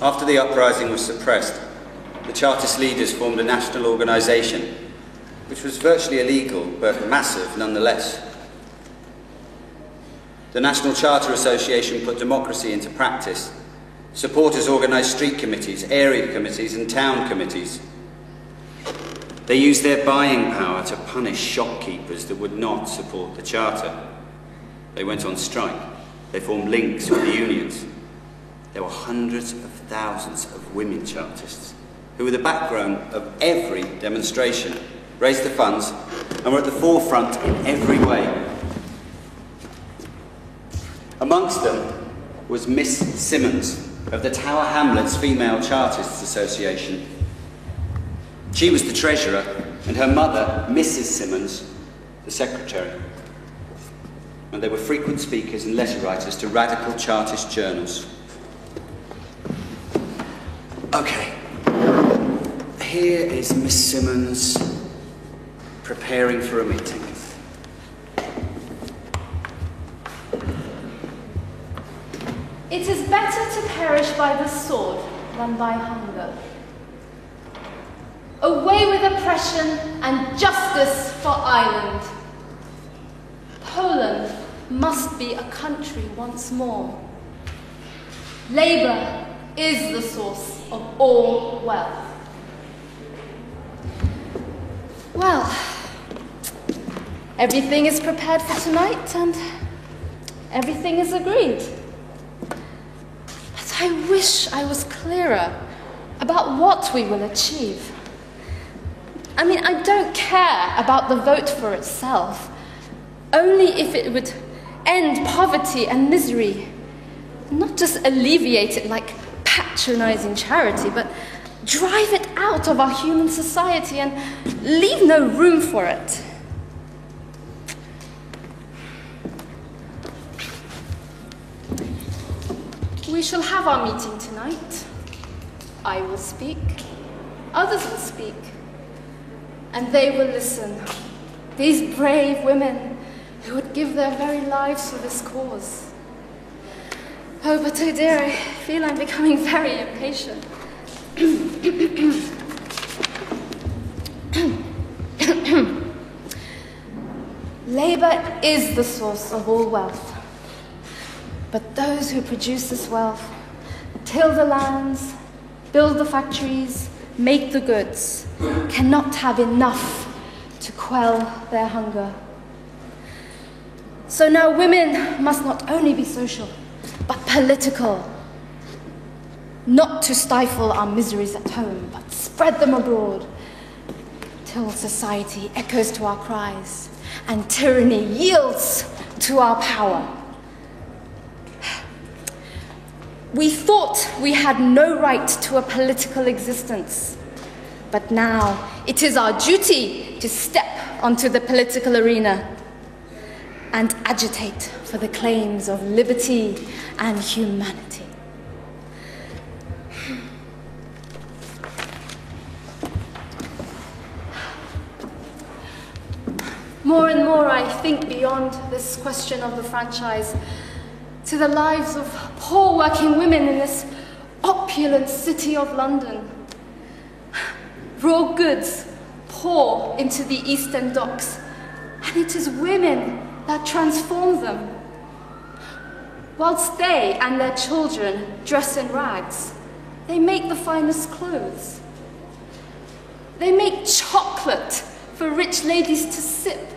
After the uprising was suppressed, the Chartist leaders formed a national organisation, which was virtually illegal, but massive nonetheless. The National Charter Association put democracy into practice. Supporters organised street committees, area committees and town committees. They used their buying power to punish shopkeepers that would not support the Charter. They went on strike. They formed links with the unions. There were hundreds of thousands of women Chartists who were the backbone of every demonstration, raised the funds, and were at the forefront in every way. Amongst them was Miss Simmons of the Tower Hamlets Female Chartists Association. She was the treasurer, and her mother, Mrs. Simmons, the secretary. And they were frequent speakers and letter writers to radical Chartist journals. Okay, here is Miss Simmons preparing for a meeting. It is better to perish by the sword than by hunger. Away with oppression and justice for Ireland. Poland must be a country once more. Labour is the source of all wealth. Well, everything is prepared for tonight and everything is agreed. But I wish I was clearer about what we will achieve. I mean, I don't care about the vote for itself, only if it would end poverty and misery, not just alleviate it like patronising charity, but drive it out of our human society and leave no room for it. We shall have our meeting tonight. I will speak, others will speak, and they will listen. These brave women who would give their very lives for this cause. Oh, but oh dear, I feel I'm becoming very impatient. Labour is the source of all wealth. But those who produce this wealth, till the lands, build the factories, make the goods, cannot have enough to quell their hunger. So now women must not only be social, but political. Not to stifle our miseries at home, but spread them abroad, till society echoes to our cries, and tyranny yields to our power. We thought we had no right to a political existence, but now it is our duty to step onto the political arena and agitate for the claims of liberty and humanity. More and more I think beyond this question of the franchise to the lives of poor working women in this opulent city of London. Raw goods pour into the East End docks, and it is women that transform them. Whilst they and their children dress in rags, they make the finest clothes. They make chocolate for rich ladies to sip.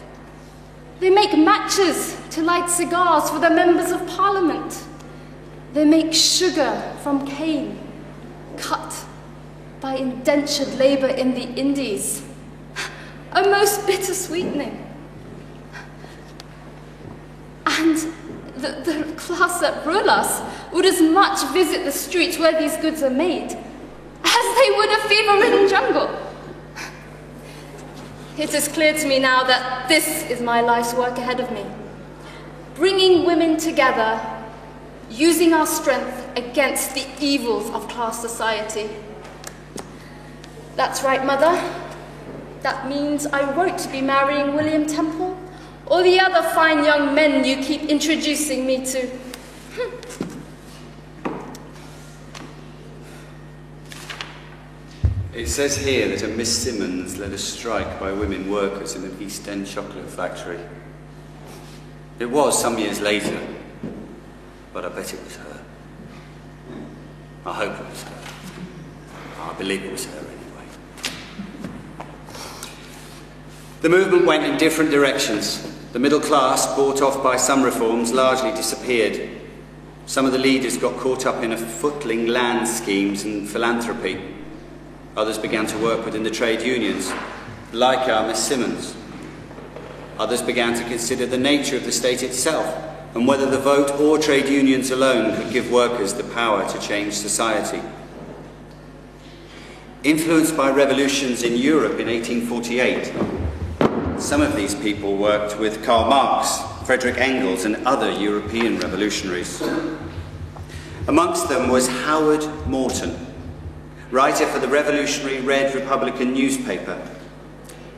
They make matches to light cigars for the members of Parliament. They make sugar from cane, cut by indentured labour in the Indies. A most bitter sweetening. And the class that rule us would as much visit the streets where these goods are made as they would a fever-ridden jungle. It is clear to me now that this is my life's work ahead of me. Bringing women together, using our strength against the evils of class society. That's right, Mother. That means I won't be marrying William Temple or the other fine young men you keep introducing me to. It says here that a Miss Simmons led a strike by women workers in an East End chocolate factory. It was some years later, but I bet it was her. I hope it was her. I believe it was her anyway. The movement went in different directions. The middle class, bought off by some reforms, largely disappeared. Some of the leaders got caught up in footling land schemes and philanthropy. Others began to work within the trade unions, like our Miss Simmons. Others began to consider the nature of the state itself and whether the vote or trade unions alone could give workers the power to change society. Influenced by revolutions in Europe in 1848, some of these people worked with Karl Marx, Frederick Engels and other European revolutionaries. Amongst them was Howard Morton, writer for the revolutionary Red Republican newspaper.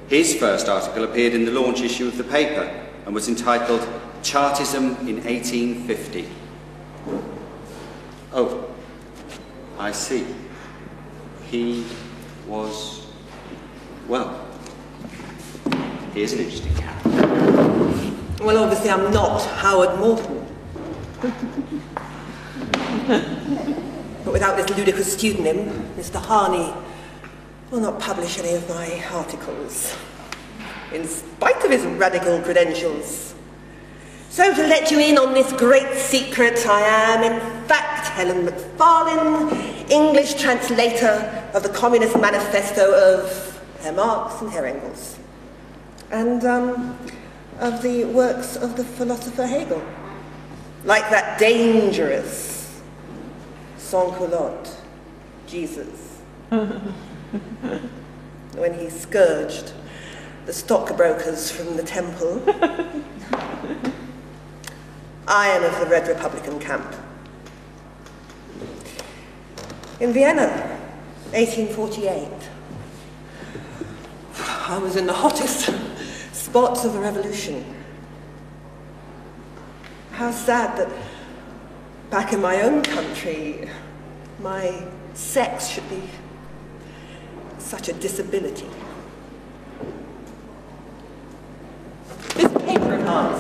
His first article appeared in the launch issue of the paper and was entitled Chartism in 1850. Oh, I see. He was, well, he is an interesting character. Well, obviously I'm not Howard Morton. But without this ludicrous pseudonym, Mr. Harney will not publish any of my articles, in spite of his radical credentials. So to let you in on this great secret, I am, in fact, Helen Macfarlane, English translator of the Communist Manifesto of Herr Marx and Herr Engels, and of the works of the philosopher Hegel, like that dangerous sans-culotte, Jesus, when he scourged the stockbrokers from the temple. I am of the Red Republican camp. In Vienna, 1848, I was in the hottest spots of the revolution. How sad that back in my own country, my sex should be such a disability. This paper of ours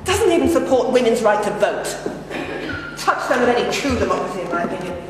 doesn't even support women's right to vote. Touchstone of any true democracy, in my opinion.